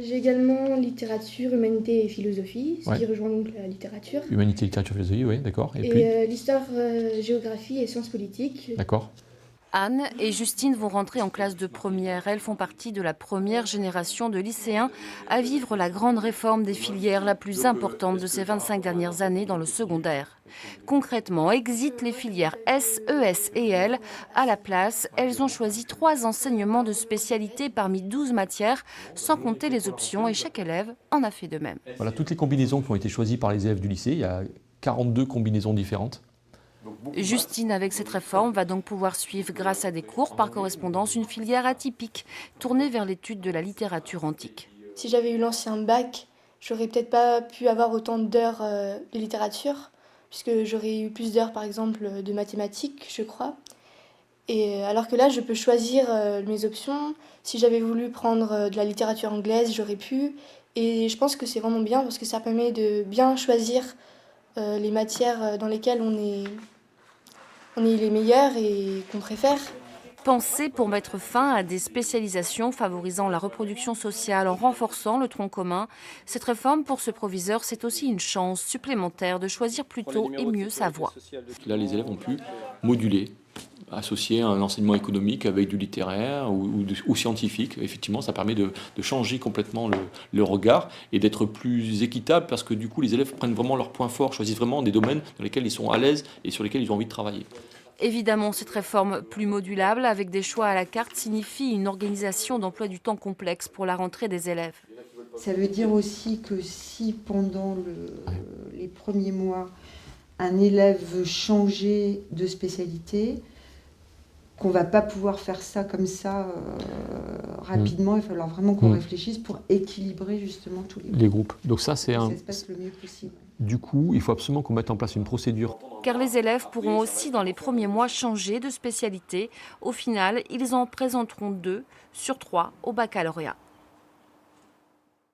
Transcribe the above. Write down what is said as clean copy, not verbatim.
J'ai également littérature, humanité et philosophie, ce Ouais. qui rejoint donc la littérature. Humanité, littérature, philosophie, oui, d'accord. Et Et puis, l'histoire, géographie et sciences politiques. d'accord. Anne et Justine vont rentrer en classe de première. Elles font partie de la première génération de lycéens à vivre la grande réforme des filières la plus importante de ces 25 dernières années dans le secondaire. Concrètement, exit les filières S, ES et L. À la place, elles ont choisi 3 enseignements de spécialité parmi 12 matières, sans compter les options, et chaque élève en a fait de même. Voilà toutes les combinaisons qui ont été choisies par les élèves du lycée. Il y a 42 combinaisons différentes. Justine, avec cette réforme, va donc pouvoir suivre, grâce à des cours par correspondance, une filière atypique, tournée vers l'étude de la littérature antique. Si j'avais eu l'ancien bac, j'aurais peut-être pas pu avoir autant d'heures de littérature, puisque j'aurais eu plus d'heures par exemple de mathématiques, je crois. Et alors que là, je peux choisir mes options. Si j'avais voulu prendre de la littérature anglaise, j'aurais pu. Et je pense que c'est vraiment bien parce que ça permet de bien choisir les matières dans lesquelles on est les meilleurs et qu'on préfère. Pensée pour mettre fin à des spécialisations favorisant la reproduction sociale en renforçant le tronc commun, cette réforme pour ce proviseur, c'est aussi une chance supplémentaire de choisir plus tôt et mieux sa voie. Là, les élèves ont pu moduler, associer un enseignement économique avec du littéraire ou scientifique. Effectivement, ça permet de changer complètement le regard et d'être plus équitable parce que du coup, les élèves prennent vraiment leurs points forts, choisissent vraiment des domaines dans lesquels ils sont à l'aise et sur lesquels ils ont envie de travailler. Évidemment, cette réforme plus modulable, avec des choix à la carte, signifie une organisation d'emploi du temps complexe pour la rentrée des élèves. Ça veut dire aussi que si pendant les premiers mois, un élève veut changer de spécialité, qu'on ne va pas pouvoir faire ça comme ça rapidement. Il va falloir vraiment qu'on réfléchisse pour équilibrer justement tous les groupes. Donc ça, c'est ça se passe le mieux possible. Du coup, il faut absolument qu'on mette en place une procédure. Car les élèves pourront aussi dans les premiers mois changer de spécialité. Au final, ils en présenteront 2 sur 3 au baccalauréat.